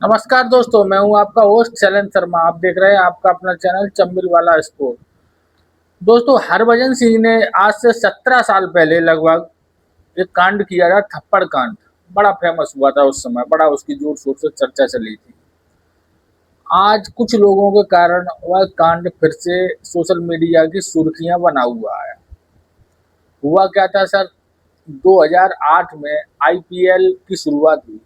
नमस्कार दोस्तों, मैं हूं आपका होस्ट शैलेंद्र शर्मा। आप देख रहे हैं आपका अपना चैनल चंबिल वाला स्पोर्ट। दोस्तों, हरभजन सिंह ने आज से 17 साल पहले लगभग एक कांड किया था, थप्पड़ कांड। बड़ा फेमस हुआ था उस समय, बड़ा उसकी जोर शोर से चर्चा चली थी। आज कुछ लोगों के कारण वह कांड फिर से सोशल मीडिया की सुर्खियां बना हुआ है। हुआ क्या था सर, 2008 में आईपीएल की शुरुआत हुई।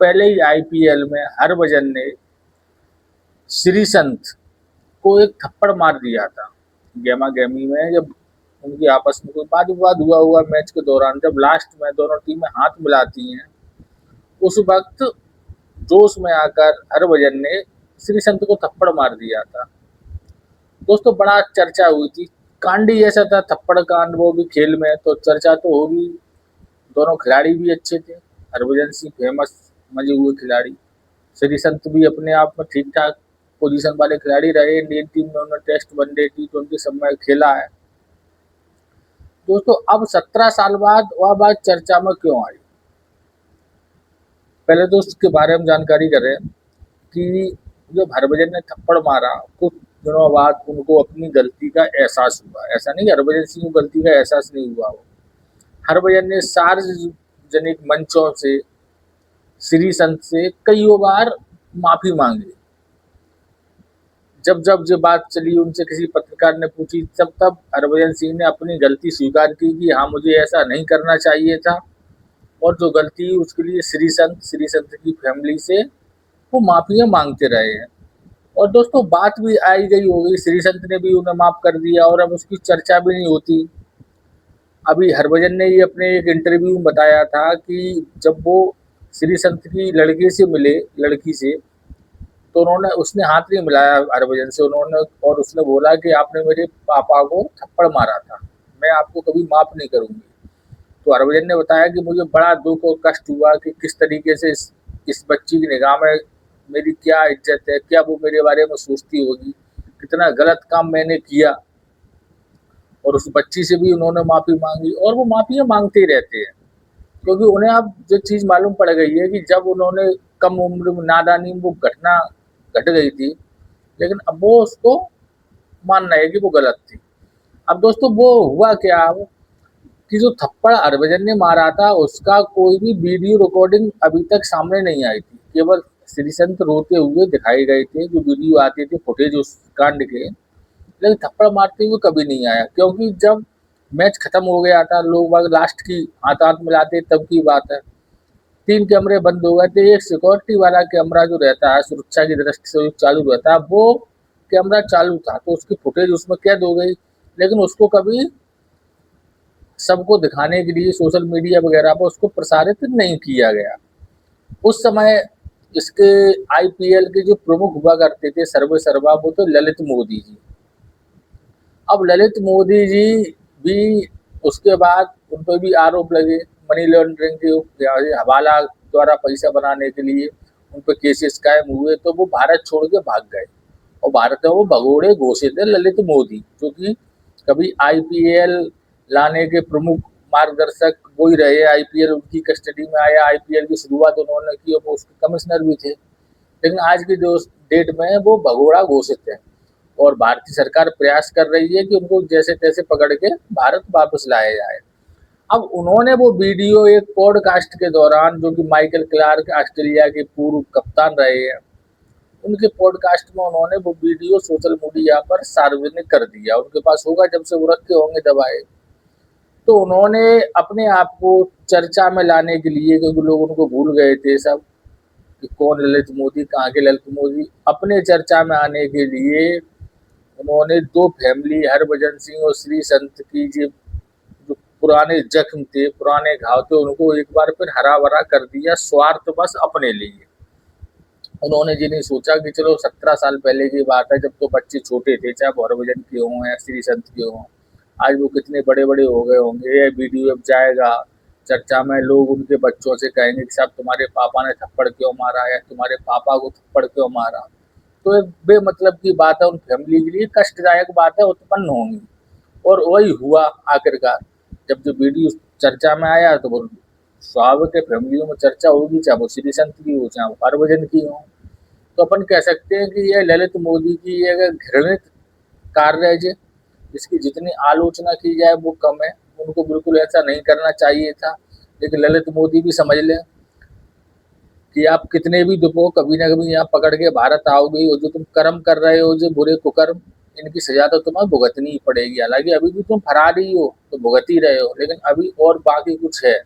पहले ही आईपीएल में हरभजन ने श्रीसंत को एक थप्पड़ मार दिया था। गेमा गेमी में जब उनकी आपस में कोई वाद विवाद हुआ मैच के दौरान, जब लास्ट में दोनों टीमें हाथ मिलाती हैं, उस वक्त जोश में आकर हरभजन ने श्रीसंत को थप्पड़ मार दिया था। दोस्तों, बड़ा चर्चा हुई थी। कांड ही ऐसा था, थप्पड़ कांड, वो भी खेल में, तो चर्चा तो होगी। दोनों खिलाड़ी भी अच्छे थे। हरभजन सिंह फेमस मजे हुए खिलाड़ी, श्रीसंत भी अपने आप में ठीक ठाक पोजीशन वाले खिलाड़ी रहे। इंडियन टीम में उन्होंने टेस्ट, वनडे, T20 सब में खेला है। दोस्तों, अब 17 साल बाद वह बात चर्चा में क्यों आई? पहले तो उसके बारे में जानकारी करें कि जब हरभजन ने थप्पड़ मारा, कुछ दिनों बाद उनको अपनी गलती का एहसास हुआ। ऐसा नहीं हरभजन सिंह को गलती का एहसास नहीं हुआ हो। हरभजन ने सार्वजनिक मंचों से श्री संत से कई बार माफी मांगी। जब जब ये बात चली, उनसे किसी पत्रकार ने पूछी, तब तब हरभजन सिंह ने अपनी गलती स्वीकार की कि हाँ, मुझे ऐसा नहीं करना चाहिए था। और जो गलती, उसके लिए श्री संत की फैमिली से वो माफियाँ मांगते रहे हैं। और दोस्तों, बात भी आई गई हो गई, श्री संत ने भी उन्हें माफ कर दिया और अब उसकी चर्चा भी नहीं होती। अभी हरभजन ने ये अपने एक इंटरव्यू में बताया था कि जब वो श्री संत की लड़के से मिले, लड़की से, तो उन्होंने उसने हाथ नहीं मिलाया हरभजन से, उन्होंने, और उसने बोला कि आपने मेरे पापा को थप्पड़ मारा था, मैं आपको कभी माफ नहीं करूंगी। तो हरभजन ने बताया कि मुझे बड़ा दुख और कष्ट हुआ कि किस तरीके से इस बच्ची की निगाह में मेरी क्या इज्जत है, क्या वो मेरे बारे में सोचती होगी, कितना गलत काम मैंने किया। और उस बच्ची से भी उन्होंने माफी मांगी और वो माफियाँ मांगते ही रहते हैं, क्योंकि उन्हें अब जो चीज़ मालूम पड़ गई है कि जब उन्होंने कम उम्र में, नादानी में वो घटना घट गई थी, लेकिन अब वो उसको मानना है कि वो गलत थी। अब दोस्तों, वो हुआ क्या अब कि जो थप्पड़ हरभजन ने मारा था, उसका कोई भी वीडियो रिकॉर्डिंग अभी तक सामने नहीं आई थी। केवल श्रीसंत रोते हुए दिखाए गए थे, जो वीडियो आते थे, फुटेज उस कांड के, लेकिन थप्पड़ मारते हुए कभी नहीं आया। क्योंकि जब मैच खत्म हो गया था, लोग बाग लास्ट की हाथ हाथ मिलाते तब की बात है। 3 कैमरे बंद हो गए थे। एक सिक्योरिटी वाला कैमरा जो रहता है, सुरक्षा की दृष्टि से चालू रहता है, वो कैमरा चालू था, तो उसकी फुटेज उसमें कैद हो गई। लेकिन उसको कभी सबको दिखाने के लिए सोशल मीडिया वगैरह पर उसको प्रसारित नहीं किया गया। उस समय इसके आईपीएल के जो प्रमुख हुआ करते थे, सर्वे सर्वा, वो तो ललित मोदी जी। अब ललित मोदी जी भी, उसके बाद उन पर भी आरोप लगे मनी लॉन्ड्रिंग के, हवाला द्वारा पैसा बनाने के लिए उन पर केसेस कायम हुए, तो वो भारत छोड़ के भाग गए। और भारत में वो भगोड़े घोषित है ललित मोदी, जो कि कभी आईपीएल लाने के प्रमुख मार्गदर्शक वो ही रहे। आईपीएल उनकी कस्टडी में आया, आईपीएल की शुरुआत उन्होंने की, और वो उसके कमिश्नर भी थे। लेकिन आज की जो डेट में वो भगोड़ा घोषित है, और भारतीय सरकार प्रयास कर रही है कि उनको जैसे तैसे पकड़ के भारत वापस लाया जाए। अब उन्होंने वो वीडियो एक पॉडकास्ट के दौरान, जो कि माइकल क्लार्क ऑस्ट्रेलिया के पूर्व कप्तान रहे हैं, उनके पॉडकास्ट में उन्होंने वो वीडियो सोशल मीडिया पर सार्वजनिक कर दिया। उनके पास होगा जब से वो रखे होंगे दबाए। तो उन्होंने अपने आप को चर्चा में लाने के लिए, क्योंकि लोग उनको भूल गए थे सब कि कौन ललित मोदी, कहाँ के ललित मोदी, अपने चर्चा में आने के लिए उन्होंने दो फैमिली, हरभजन सिंह और श्री संत की जो पुराने जख्म थे, पुराने घाव थे, उनको एक बार फिर हरा भरा कर दिया, स्वार्थ बस अपने लिए। उन्होंने ये नहीं सोचा कि चलो 17 साल पहले की बात है, जब तो बच्चे छोटे थे, चाहे वो हरभजन के हों या श्री संत के हों, आज वो कितने बड़े बड़े हो गए होंगे। ये वीडियो अब जाएगा चर्चा में, लोग उनके बच्चों से कहेंगे कि साहब तुम्हारे पापा ने थप्पड़ क्यों मारा, या तुम्हारे पापा को थप्पड़ क्यों मारा। तो एक बेमतलब की बात है, उन फैमिली के लिए कष्टदायक बात है, उत्पन्न होंगी। और वही हुआ आखिरकार। जब जो वीडियो चर्चा में आया, तो वो स्वाभाविक है, फैमिलियों में चर्चा होगी, चाहे वो श्री संत की हो, चाहे वो हरभजन की हो। तो अपन कह सकते हैं कि यह ललित मोदी की एक घृणित कार्य है, जिसकी जितनी आलोचना की जाए वो कम है। उनको बिल्कुल ऐसा नहीं करना चाहिए था। लेकिन ललित मोदी भी समझ लें कि आप कितने भी दुपो, कभी ना कभी यहाँ पकड़ के भारत आओगे, और जो तुम कर्म कर रहे हो, जो बुरे कुकर्म, इनकी सजा तो तुम्हें भुगतनी ही पड़ेगी। हालांकि अभी भी तुम फरार ही हो तो भुगत ही रहे हो, लेकिन अभी और बाकी कुछ है।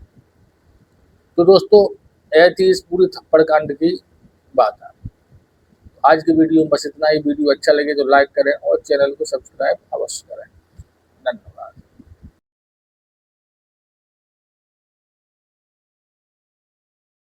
तो दोस्तों, यह थी इस पूरी थप्पड़ कांड की बात। आज की वीडियो में बस इतना ही। वीडियो अच्छा लगे तो लाइक करें और चैनल को सब्सक्राइब अवश्य करें।